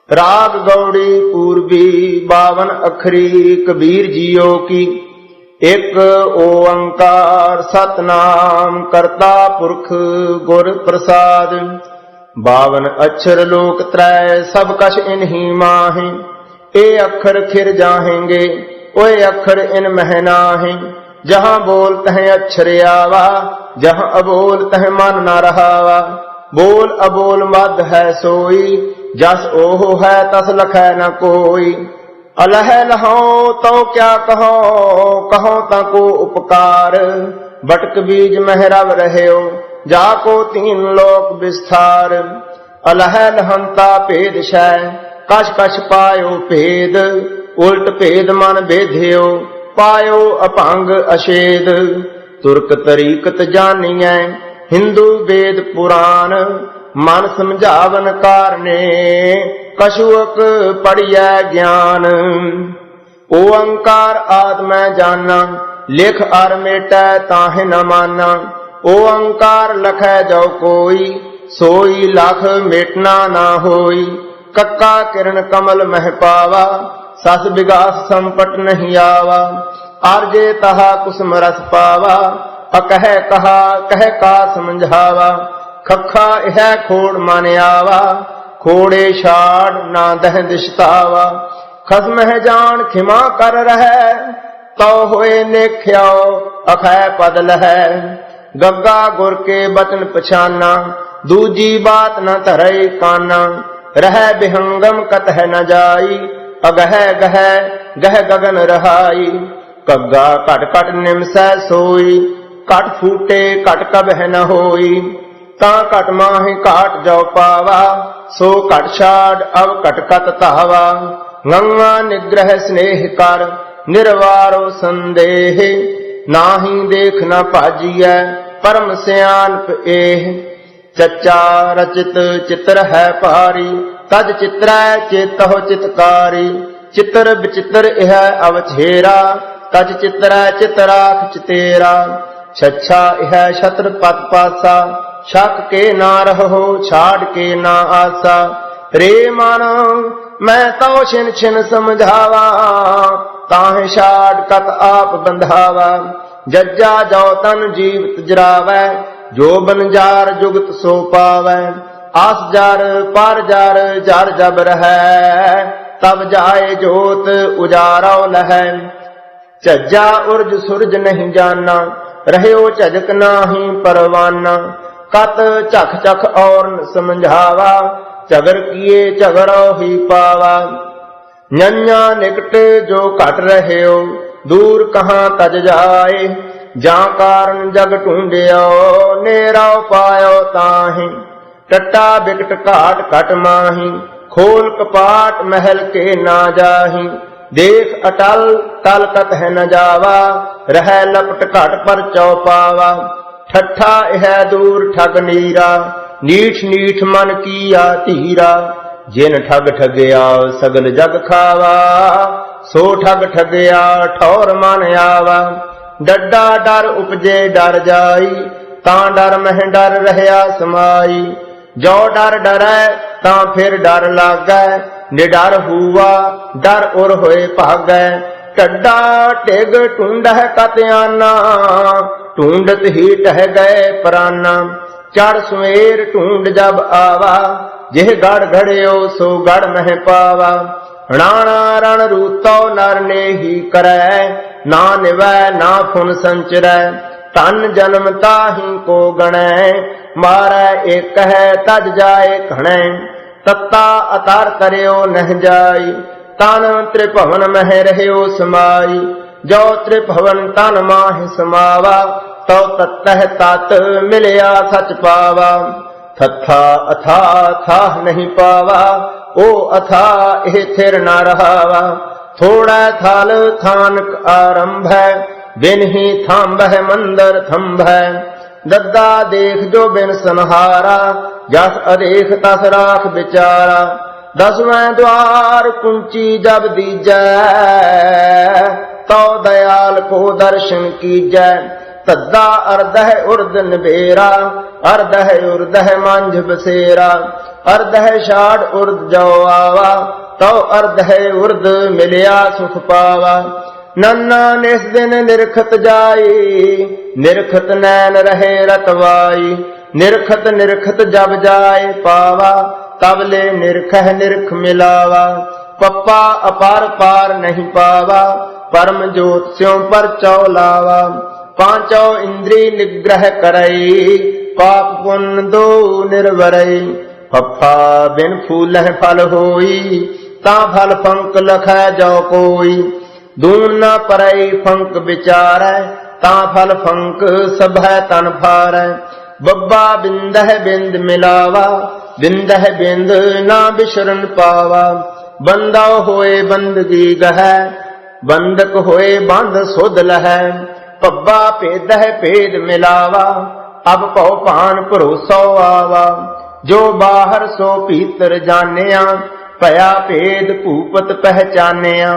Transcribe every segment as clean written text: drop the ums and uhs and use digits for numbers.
राग गौड़ी पूर्वी 52 अखरी कबीर जियो की। एक ओंकार सतनाम करता पुरख गुर प्रसाद। 52 अक्षर लोक त्रय सब कछ इन्हीं माहि। ए अक्षर खिर जाहेंगे ओए अक्षर इन मह नाहि। जहाँ बोल तह अक्षर आवा जहाँ अबोल तह मन न रहावा। बोल अबोल मद है सोई जस ओहो है तस लखै न कोई। अलह लहो तो क्या कहो कहो ताको उपकार। बटक बीज महरव रहो जाको 3 लोक विस्तार। अलह लहंता भेद शय कछ कछ पायो भेद। उल्ट भेद मन भेद्यो पायो अभंग अशेद। तुर्क तरीकत जानिए हिंदू वेद पुराण। मन समझावन कारणे कछुअक पढ़िया ज्ञान। ओंकार आत्मै जाना लिख अर मेटै ताहि न माना। ओंकार लखै जो कोई सोई लख मेटना ना होई। कक्का किरण कमल मह पावा सस विगास संपट नहीं आवा। आरजे तहा कुसुम रस पावा अकह कहा कह का समझावा। खखा यह खोड़ मन आवा खोड़े छाड़ ना दह दिशतावा। खसम है जान खिमा कर रहे तो होए नेख्याओ अखै पद लहै। गग्गा गुर के बचन पछाना दूजी बात न धरई काना। रह विहंगम कतह न जाई अगह गह गह गगन रहाई। कग्गा कट कट निमसै सोई कट फूटे कट कबह न होई। ता कट माहि काट जो पावा सो कट छाड़ अब कट कत तावा। गंगा निग्रह स्नेह कर निर्वारो संदेह। नाहि देख न पाजिय परम सयानप एह। चच्चा रचित चित्र है पारी तज चित्र चेतहो चितकारी। चित्र विचित्र यह अवछेरा तज चित्र चितराख चितेरा। छच्छा यह छत्र पत पासा शक के ना रहो छाड़ के ना आसा। रे मानो मैं तो छिन छिन समझावा ताहे छाड़ कत आप बंधावा। जज्जा जो तन जीवित जरावै जो बन जार जुगत सो पावै। आस जार पार जार जार जब रहै तब जाए जोत उजारो लहै। झज्जा उर्ज सूरज नहीं जाना रहो झजक नाही परवाना। कत चख चख और समझावा झगर किए झगड़ो ही पावा। नन्या निकट जो कट रहो दूर कहाँ तज जाए। जा कारण जग ढूंढियो नेरा पायो ताहि। टट्टा बिकट काट कट माही खोल कपाट महल के ना जाही। देख अटल तल कत है न जावा रह लपट घट पर चौपावा। ठट्ठा यह दूर ठग नीरा नीठ नीठ मन किया धीरा। जिन ठग ठगया सगल जग खावा सो ठग ठगया ठौर मन आवा। डड्डा डर उपजे डर जाई ता डर मह डर रहया समाई। जो डर डरै ता फिर डर लागै निडर हुआ डर उर होए भागै। टड्डा टिग ढूंढह कत्याना ढूंढत ही टह गए प्राना। चढ़ सुमेर ढूंढ जब आवा जिह गढ़ घड़ियो सो गढ़ मह पावा। राणा रण रूतो नर ने ही करै ना निवै ना फुन संचरै। तन जन्म ताहि को गणै मारै एक है तज जाए घणै। तत्ता अतार तरियो नह जाई तन त्रिभवन मह रहो समाई। जो त्रिभवन तन माहि समावा तो तत्तह तत् मिलया सच पावा। थथा अथा थाह नहीं पावा ओ अथा एह थिर न रहावा। थोड़ा थाल थानक आरंभ है बिन ही थांबह मंदर थंभ है। दद्दा देख जो बिन संहारा जस अदेख तस राख बिचारा। 10वें द्वार कुंची जब दीजै तो दयाल को दर्शन कीजै। तद्दा अर्दह उर्द निबेरा अर्ध है उर्द है मांझ बसेरा, अर्ध है षाढ़ उर्द जो आवा, तो अर्ध है उर्द मिलिया सुख पावा। नन्ना निस दिन निरखत जाई, निरखत नैन रहे रतवाई, निरखत निरखत जब जाए पावा, तब ले निरखह निरख मिलावा। पप्पा अपार पार नहीं पावा, परम ज्योत स्यों पर चौलावा। पांचों इंद्री निग्रह करई, पाप पुण्य दो निर्वरई। फफा बिन फूल फल होई, ता फल फंक लख जो कोई। दून न परई फंक विचारै, ता फल फंक सब है तन फारै। बब्बा बिंदह बिंद मिलावा, बिंदह बिंद ना बिशरन पावा। बंदा होए बंदगी गह, बंदक होए बंद सुध लह। पब्बा भेद है भेद मिलावा, अब पौ भान भरोसो आवा। जो बाहर सो भीतर जानिया, भया भेद भूपत पहचानिया।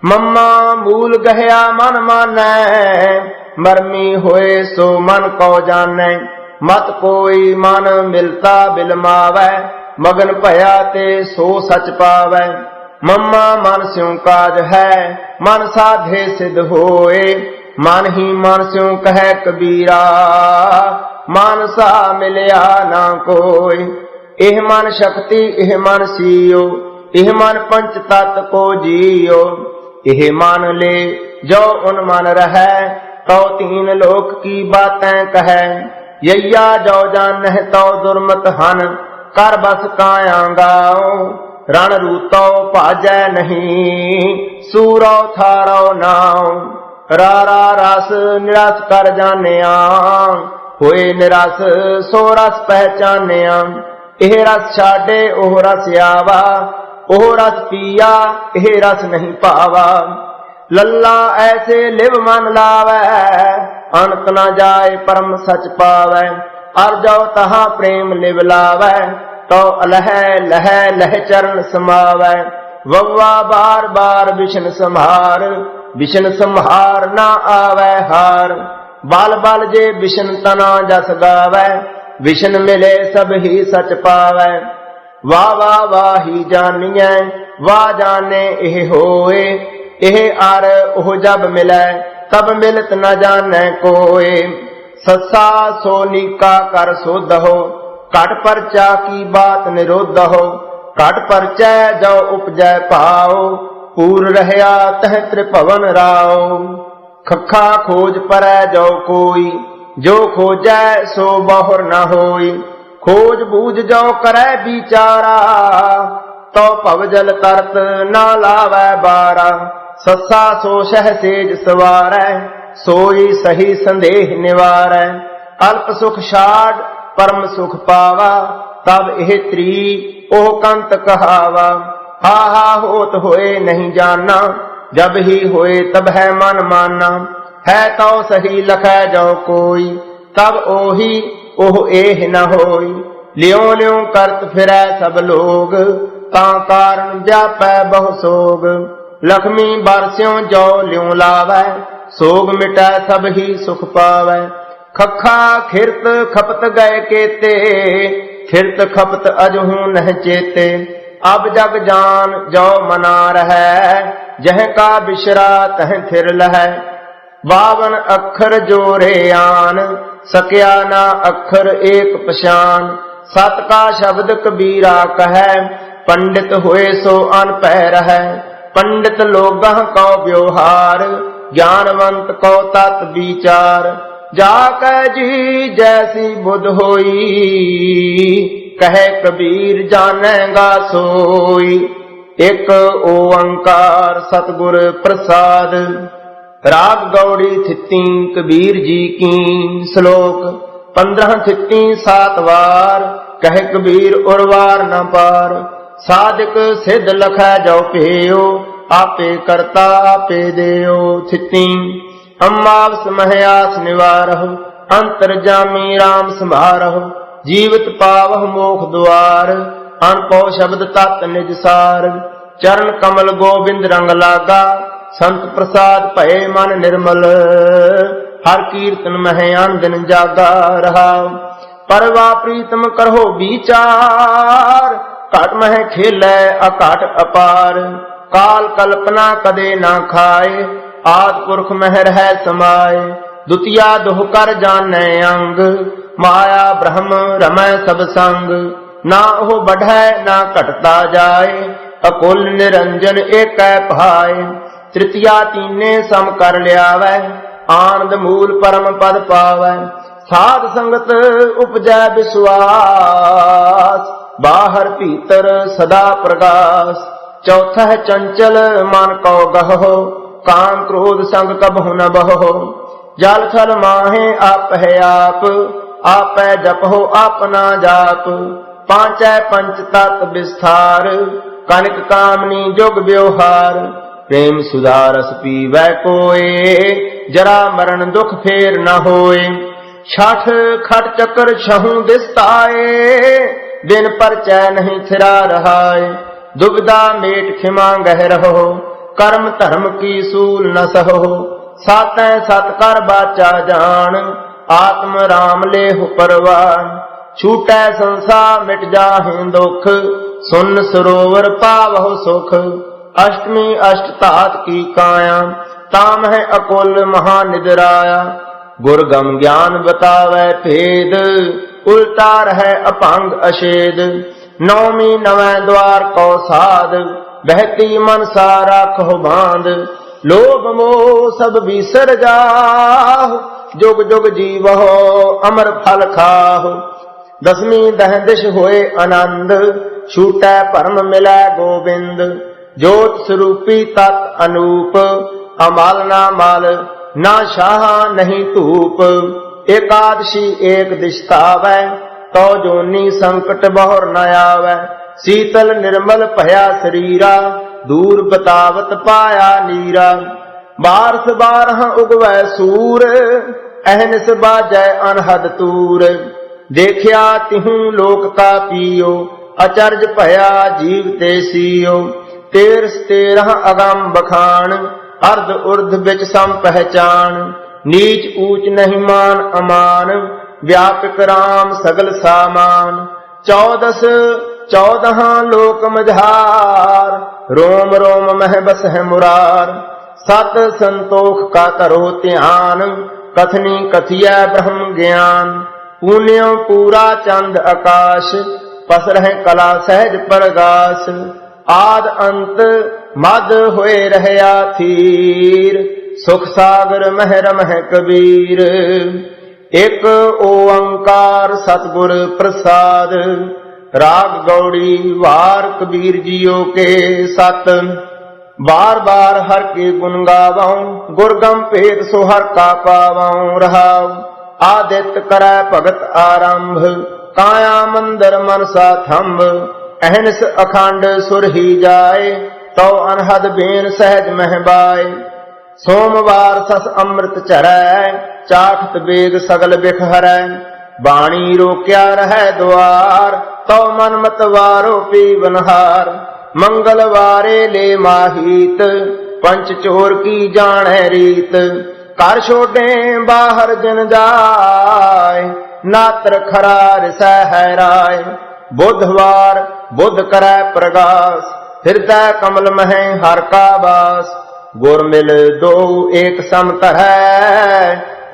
मम्मा मूल गहया मन मानै, मरमी होए सो मन को जानै। मत कोई मन मिलता बिलमावै, मगन भया ते सो सच पावै। मम्मा मन स्यों काज है, मन साधे सिद्ध होए। मन ही मन स्यों कहे कबीरा, मन सा मिलया ना कोई। एह मन शक्ति एह मन सीओ, एह मन पंच तत्व को जियो। एह मान ले जो उन मन रहे, तो तीन लोक की बातें कहे। यैया जो जानह तो दुर्मत हन, कर बस काया गाओ। रण रूतो भाजै नहीं, सूरो थारो नाओ। रारा रस निरस कर जानिया, होए निरस सो रस पहचानिया। एह रस छाडे ओह रस आवा, ओह रस पिया एह रस नहीं पावा। लल्ला ऐसे लिव मन लावै, अंत न जाए परम सच पावै। अर जो तहाँ प्रेम लिव लावै, तो अलह लह लह चरण समावै। वव्वा बार बार बिशन संहार, बिशन संहार ना आवै हार। बाल बाल जे बिशन तना जस गावै, बिशन मिले सब ही सच पावै। वाह वाह वाही जानिए, वाह जाने एह होए। एह आर ओह जब मिलै, तब मिलत न जाने कोय। ससा सोनिका कर सोध हो, घट परचा की बात निरोध हो। घट परचै जो उपजै पाओ, पूर रहया तह त्रिभवन राओ। खखा खोज परै जो कोई, जो खोजै सो बहुर न होई। खोज बूझ जो करै बिचारा, तो भवजल तरत न लावै बारा। ससा सो सह सेज सवारै, सोई सही संदेह निवारै। अल्प सुख छाड़ परम सुख पावा, तब एह त्री ओह कंत कहावा। हा हा होत होए नहीं जाना, जब ही होए तब है मन माना। है तो सही लखै जो कोई, तब ओही ओह एह न होई। लियों लियों करत फिरै सब लोग, ता कारण व्यापै बहु सोग। लक्ष्मी बरस्यों जो लियों लावै, सोग मिटै सब ही सुख पावै। खखा खिरत खपत गए केते, खिरत खपत अजहू नह चेते। अब जग जान जो मना रहै, जह का बिशरा तह थिर लहै। 52 अखर जोरे आन, सकिया ना अखर एक पशान। सत का शब्द कबीरा कहै, पंडित होए सो अनपै रहै। पंडित लोगह को व्यवहार, ज्ञानवंत को तत् विचार। जाकै जी जैसी बुध होई, कहे कबीर जानेगा सोई। एक ओंकार सतगुर प्रसाद। राग गौड़ी थित्ती कबीर जी की, श्लोक 15 थित्ती 7 वार। कहे कबीर उर्वार न पार। साधिक सिद्ध लखै जो पेयो, आपे करता आपे देयो। थित्ती अम्बावस महयास निवारहु, अंतर्जामी राम संभारहु। जीवित पावह मोख द्वार, अनपो शब्द तत् निज सार। चरण कमल गोविंद रंग लागा, संत प्रसाद भये मन निर्मल। हर कीर्तन मह आन दिन जागा रहा। परवा प्रीतम करहो विचार, घट मह खेलै अकाट अपार। काल कल्पना कदे ना खाए, आद पुरख मह रह समाए। दुतिया दुह कर जानै अंग, माया ब्रह्म रमै सब संग। ना ओह बढ़ै ना घटता जाए, अकुल निरंजन एकै भाए। तृतीया तीने सम कर लियावै, आनंद मूल परम पद पावै। साध संगत उपजै विश्वास, बाहर भीतर सदा प्रकाश। चौथा है चंचल मन कौ गहो, काम क्रोध संग कबहु न बहो। जल थल माहे आप है आप जपहो अपना जाप। पांचै पंच तत्व विस्तार, कनिक कामनी जोग व्यवहार। प्रेम सुधारस पीवै कोय, जरा मरण दुख फेर न होए। छठ खट चक्र छहु दिसताए, दिन पर चै नहीं थिरा रहाए। दुविधा मेट खिमा गह रहो, कर्म धर्म की सूल न सहो। सातै सत कर बाचा जान, आत्म राम लेहु परवान। छूटै संसार मिट जाहि दुख, सुन सरोवर पावहु सुख। अष्टमी अष्ट तात की काया, ताम है अकुल महानिद्राया। गुरगम ज्ञान बतावै भेद, उल्टा रह अपंग अशेद। नौमी नवै द्वार कौ साध, बहती मनसा राखो बांध। लोभ मोह सब बिसर जाहु, जुग जुग जीवहो अमर फल खाहु। दसवीं दह दिश होए आनंद, छूटै परम मिलै गोविंद। ज्योत स्वरूपी तत् अनूप, अमल ना मल ना शाह नहीं धूप। एकादशी एक दिशतावै, तो जोनी संकट बहुर न आवै। शीतल निर्मल भया शरीरा, दूर बतावत पाया नीरा। बारस बारह उगवै सूर, अहनिस बाजै अनहद तूर। देखिया तिहूं लोक का पियो, अचरज भया जीव ते सियो। 13 अगम बखान, अर्ध उर्ध बिच सम पहचान। नीच ऊंच नहीं मान अमान, व्यापक राम सगल सामान। 14 लोक मझार, रोम रोम मह बस है मुरार। सत संतोख का करो ध्यान, कथनी कथिया ब्रह्म ज्ञान। पुण्यों पूरा चंद आकाश, पसर है कला सहज प्रगास। आद अंत मद होए रहया थीर, सुख सागर मह रमह कबीर। एक ओंकार सतगुर प्रसाद, राग गौड़ी वार कबीर जियो के सत। बार बार हर के गुण गावाऊं, गुरगम भेद सो हर का पावाऊं रहाऊ। आदित्य करै भगत आरंभ, काया मंदिर मनसा थंब। अहनिस अखंड सुर ही जाए, तो अनहद बेन सहज महबाए। सोमवार सस अमृत चरै, चाखत बेग सगल बिख हरै। बाणी रोक्या रहै द्वार, तो मन मत वारो पीवनहार। मंगलवारे ले माहीत, पंच चोर की जाने रीत। कर छोड़े बाहर जन जाय, नात्र खरार सह राय। बुधवार बुध करै प्रगास, हृदय कमल मह हर का बास। गुर मिल दो एक सम तरह,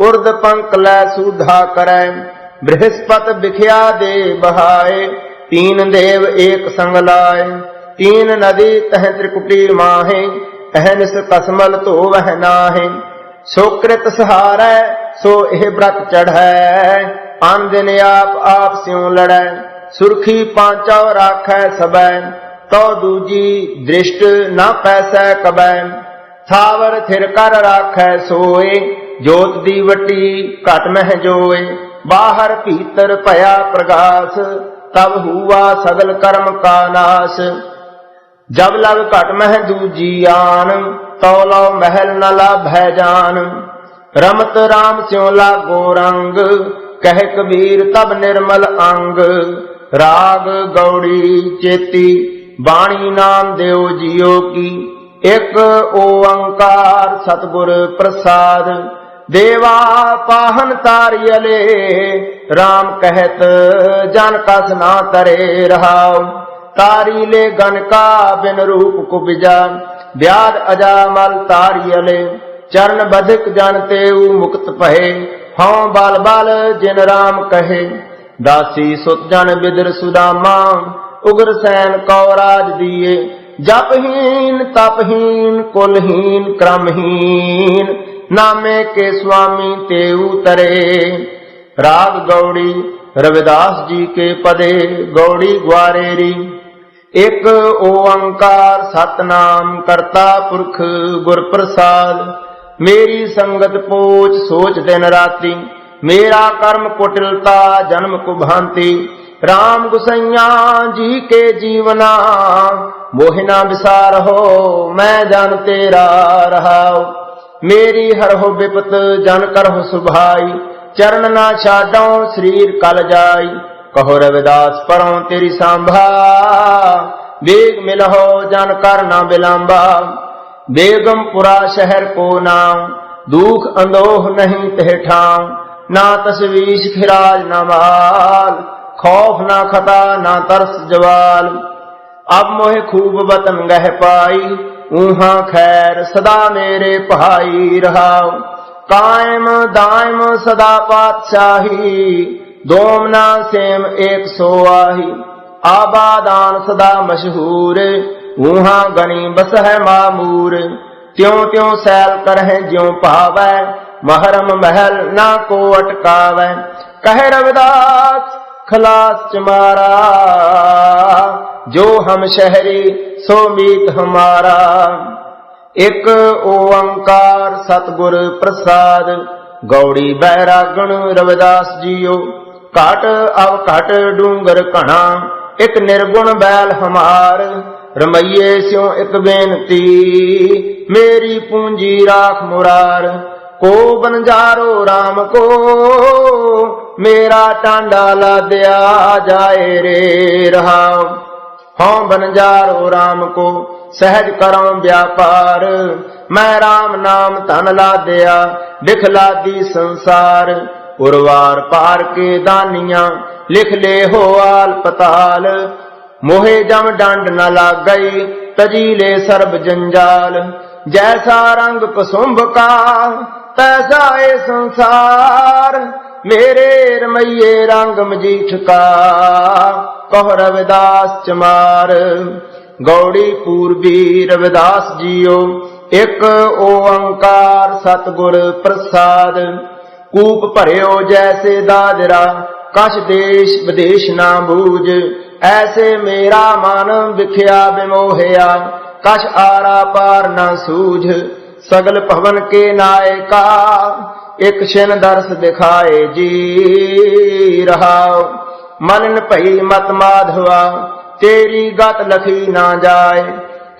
उर्द पंक लै सुधा करै। बृहस्पति बिखिया दे बहाए, 3 देव एक संग लाए। 3 नदी तह त्रिकुटी माहे, अहनिस कसमल तो वह नाहे। सुकृत सहारै सो एह व्रत चढ़ै, आन दिन आप स्यों लड़ै। सुरखी पांचौ राखै सबै, तो दूजी दृष्ट न पैसै कबै। थावर थिर कर राखै सोए, जोत दीवटी घट मह जोए। बाहर भीतर भया प्रगास, तब हुआ सगल कर्म का नाश। जब लग घट मह दूजी आन, तो लो महल न लाभै जान। रमत राम स्यों लागो रंग, कह कबीर तब निर्मल अंग। राग गौड़ी चेती, बाणी नाम देव जियो की। एक ओंकार सतगुर प्रसाद, देवा पाहन तारियले, राम कहत जन कस ना तरे रहाओ। तारी ले गन का बिन रूप कुबिजा, ब्याद अजामल तारियले, चरण बधिक जन तेऊ मुक्त पहे, हाँ बाल बाल जिन राम कहे। दासी सुत जन बिदर सुदामा, उग्र सैन कौराज दिए, जपहीन तपहीन कुलहीन क्रमहीन, नामे के स्वामी तेऊ तरे। राग गौड़ी रविदास जी के पदे, गौड़ी ग्वारेरी। एक ओंकार सतनाम करता पुरख गुर प्रसाद, मेरी संगत पोच सोच दिन राती, मेरा कर्म कुटिलता जन्म को भांति। राम गुसैया जी के जीवना, मोहिना विसार हो मैं जन तेरा रहाओ। मेरी हर हो विपत जन कर हो सुभाई, चरण ना छाडो शरीर कल जाई। कहो रविदास परों तेरी सांभा, बेग मिलहो जन कर ना बिलाम्बा। बेगमपुरा शहर को नाम, दुख अंदोह नहीं तह ठाम। ना तसवीश फिराज न माल, खौफ ना खता ना तरस जवाल। अब मोहे खूब वतन गह पाई, ऊहा खैर सदा मेरे पहाई रहाओ। कायम दायम सदा पातशाही, दोमना सेम एक सोआही। आबादान सदा मशहूर, ऊहा गनी बस है मामूर। त्यों त्यों सैल करहे ज्यों पावै, महरम महल ना को अटकावै। कहे रविदास खलास चमारा, जो हम शहरी सो मीत हमारा। एक ओंकार सतगुर प्रसाद, गौड़ी बैरागण रविदास जियो। काट अब काट डूंगर कणा, एक निर्गुण बैल हमार। रमैये स्यों एक बेनती, मेरी पूंजी राख मुरार। को बनजारो राम को, मेरा टांडा ला दिया जाए रे रहाओ। हाँ बनजारो राम को, सहज करो व्यापार। मैं राम नाम धन ला दिया, दिखला दी संसार। उर्वार पार के दानिया, लिख ले हो आल पताल। मोहे जम डांड न लाग गई, तजीले सर्ब जंजाल। जैसा रंग कुसुम्भ का, तैसा ए संसार। मेरे रमैये रंग मजीठ का, कह रविदास चमार। गौड़ी पूर्वी रविदास जियो, एक ओंकार सतगुर प्रसाद। कूप भरियो जैसे दादरा, कछ देश विदेश ना बूझ। ऐसे मेरा मन विख्या विमोहया, कछ आरा पार न सूझ। सगल भवन के नायका, एक छिन दर्श दिखाए जी रहाओ। मनन भई मत माधवा, तेरी गत लखी ना जाए।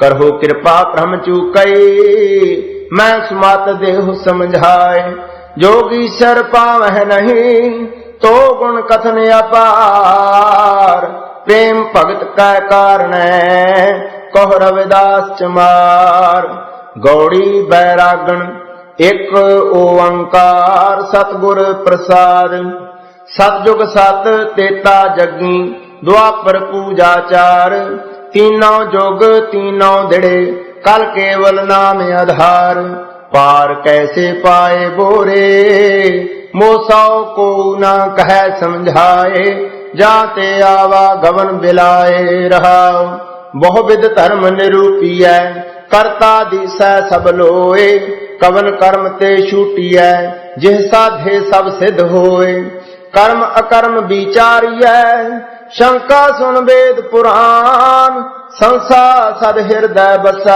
करहो कृपा भ्रम चूकई, मैं सुमत देहु समझाए। जोगी सर पावह नहीं, तो गुण कथन अपार। प्रेम भगत कै कारण, कह रविदास चमार। गौड़ी बैरागण एक ओंकार सतगुर प्रसाद। सतजुग सत तेता जगी, द्वापर पूजा चार। तीनों जुग तीनों दिड़े, कल केवल नाम आधार। पार कैसे पाए बोरे, मोसाओ को न कह समझाए। जाते आवा गवन बिलाए रहाओ। बहुविध धर्म निरूपिय, करता दिसै सब लोए। कवन कर्म ते छूटिय, जिह साधे सब सिद्ध होए। कर्म अकर्म विचारिय, शंका सुन वेद पुराण। संसा सद हृदय बसै,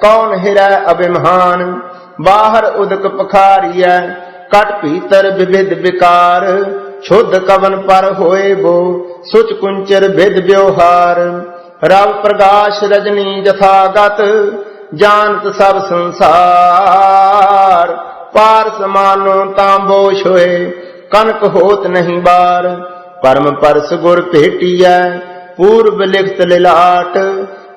कौन हिरै अभिमान। बाहर उदक पखारिय, कट भीतर विविध विकार। शुद्ध कवन पर होए बो, सुच कुंचर भेद व्यवहार। रव प्रकाश रजनी जथागत, जानत सब संसार। पार समानो तांबोश होए, कनक होत नहीं बार। परम परस गुर भेटिया, पूर्व लिखत लिलाट।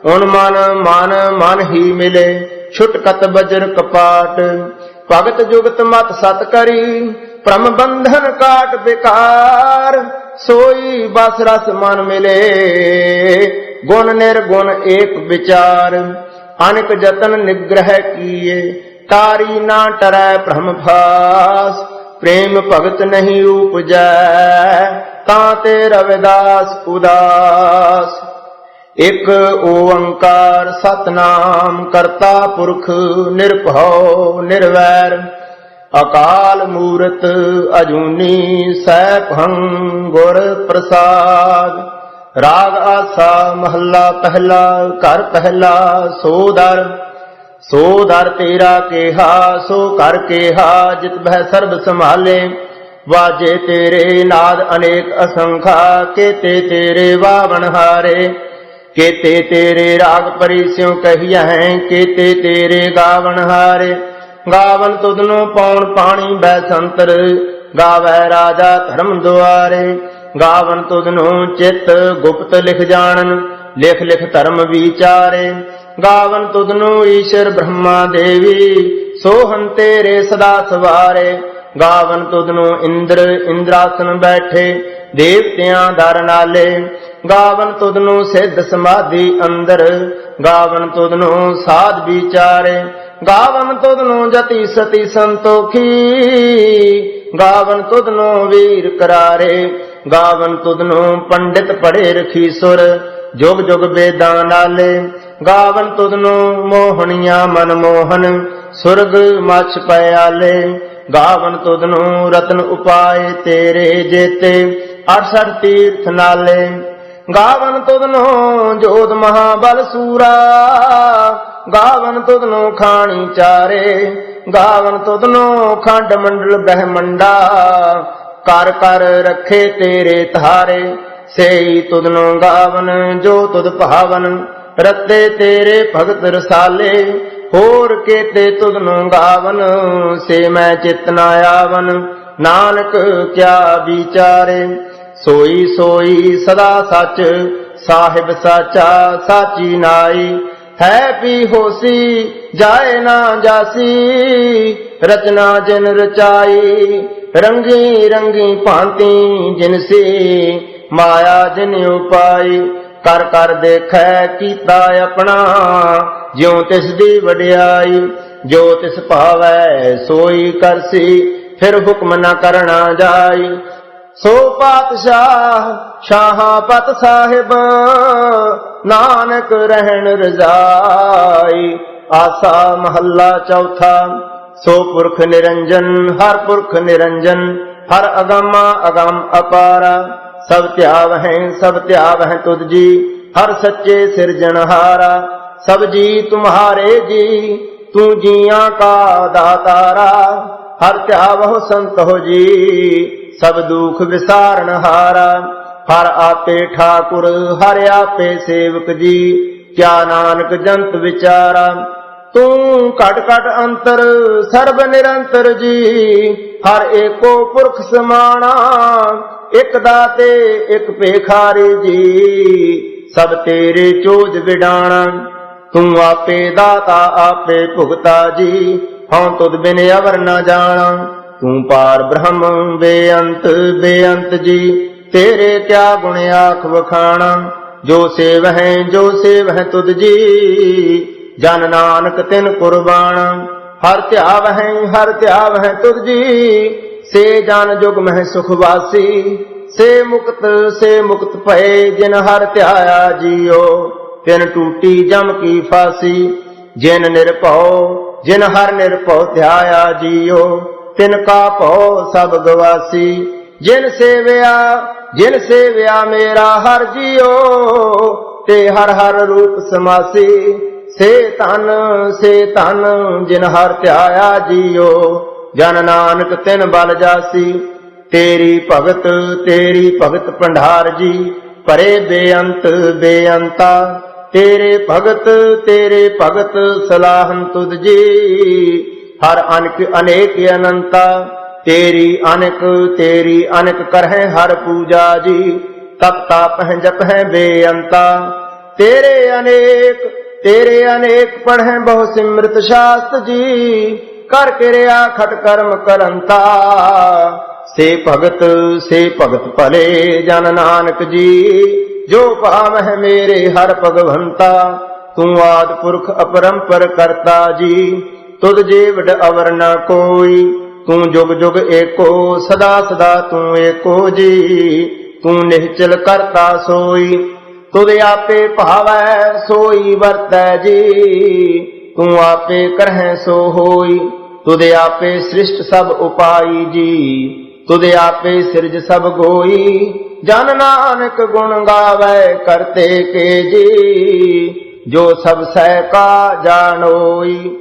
उन मन मन मन ही मिले, छुटकत बज्र कपाट। ਭਗਤ ਜੁਗਤ ਮਤ ਸਤ ਕਰੀ, ਭ੍ਰਮ ਬੰਧਨ ਕਾਟ ਬਿਕਾਰ। सोई बस रस मन मिले, गुण निर्गुण एक विचार। अनेक जतन निग्रह किए, तारी ना टरै भ्रम भास। प्रेम भगत नहीं उपजै, ताते रविदास उदास। एक ओंकार सतनाम, करता पुरख निरभउ निर्वैर। अकाल मूरत अजूनी, सैभं गुर प्रसाद। राग आसा महला पहला, घर पहला सो दर तेरा केहा, सो कर केहा जित बह सर्ब संभाले। वाजे तेरे नाद अनेक असंखा, केते तेरे वावन हारे। केते तेरे राग परिस्यों कहिया हैं, केते तेरे गावन हारे। गावन तुधनो पौन पानी बैसंतर, गावै राजा धर्म दुआरे। गावन तुधनो चित गुप्त लिख जानन, लिख लिख धर्म विचारे। गावन तुधनो ईश्वर ब्रह्मा देवी, सोहन तेरे सदा सवारे। गावन तुधनो इंद्र इंद्रासन बैठे, देवतियां दर नाले। गावन तुधनो सिद्ध समाधि अंदर, गावन तुधनो साध विचारे। गावन तुधनो जति सती संतोखी, गावन तुधनो वीर करारे। गावन तुधनो पंडित पढ़े रखी सुर, जुग जुग वेदां नाले। गावन तुधनो मोहनिया मनमोहन, सुरग मछ पयाले। गावन तुधनो रत्न उपाय तेरे जेते, 68 तीर्थ नाले। गावन तुधनो जोध महाबल सूरा, गावन तुधनो खानी चारे। गावन तुधनो खंड मंडल ब्रह्मंडा, कर कर रखे तेरे धारे। सेई तुधनो गावन जो तुध भावन, रते तेरे भगत रसाले। होर केते तुधनो गावन, से मैं चितना आवन। नानक क्या विचारे, सोई सोई सदा सच, साहिब साचा साची नाई। है पी होसी जाए ना जासी, रचना जिन रचाई। रंगी रंगी भांति जिनसी, माया जिन उपाई। कर कर देखै कीता अपना, ज्यों तिस दी वडियाई। जो तिस भावै सोई करसी, फिर हुक्म न करना जाई। सो पातशाह शाहापत साहिब, नानक रहन रजाई। आसा महला चौथा। सो पुरख निरंजन हर पुरख निरंजन, हर अगमा अगम अपारा। सब त्याव हैं तुझ जी, हर सच्चे सिरजनहारा। सब जी तुम्हारे जी, तू जिया का दातारा। हर त्याव हो संत हो जी, सब दुख विसारण हारा। हर आपे ठाकुर हर आपे सेवक जी, क्या नानक जंत विचारा। तू घट घट अंतर सर्व निरंतर जी, हर एको पुरख समाना। एक दाते एक पेखारी जी, सब तेरे चोज विडाणा। तू आपे दाता आपे भुगता जी, हाँ तुद बिन अवर न जाना। तू पार ब्रह्म बेअंत बेअंत जी, तेरे क्या गुण आख वखाना। जो सेव है तुद जी, जन नानक तिन कुर्बाना। हर त्याव है तुद जी, से जान जुग मह सुखवासी। से मुक्त भये जिन हर त्याया जियो, तिन टूटी जम की फांसी। जिन हर निरभउ ध्याया जियो, तिनका भौ सब गवासी। जिन सेव्या मेरा हर जियो, ते हर हर रूप समासी। से तन जिन हर ध्याया जियो, जन नानक तिन बल जासी। तेरी भगत भंडार जी, परे बेअंत बेअंता। तेरे भगत सलाहन तुझ जी, हर अनक अनेक अनंता। तेरी अनक करहे हर पूजा जी, तप ताप है जप है बेअंता। तेरे अनेक पढ़े बहु सिमृत शास्त्र जी, कर किरिया खट कर्म करंता। से भगत भले जन नानक जी, जो पावह मेरे हर भगवंता। तू आदि पुरख अपरंपर करता जी, तुद जेवड अवर न कोई। तू जुग जुग एको सदा सदा तू एको जी, तू निश्चल करता सोई। तुद आपे भावै सोई वर्तै जी, तू आपे करहै सो होई। तुद आपे सृष्ट सब उपाई जी, तुद आपे सिरज सब गोई। जन नानक गुण गावै करते के जी, जो सब सह का जानोई।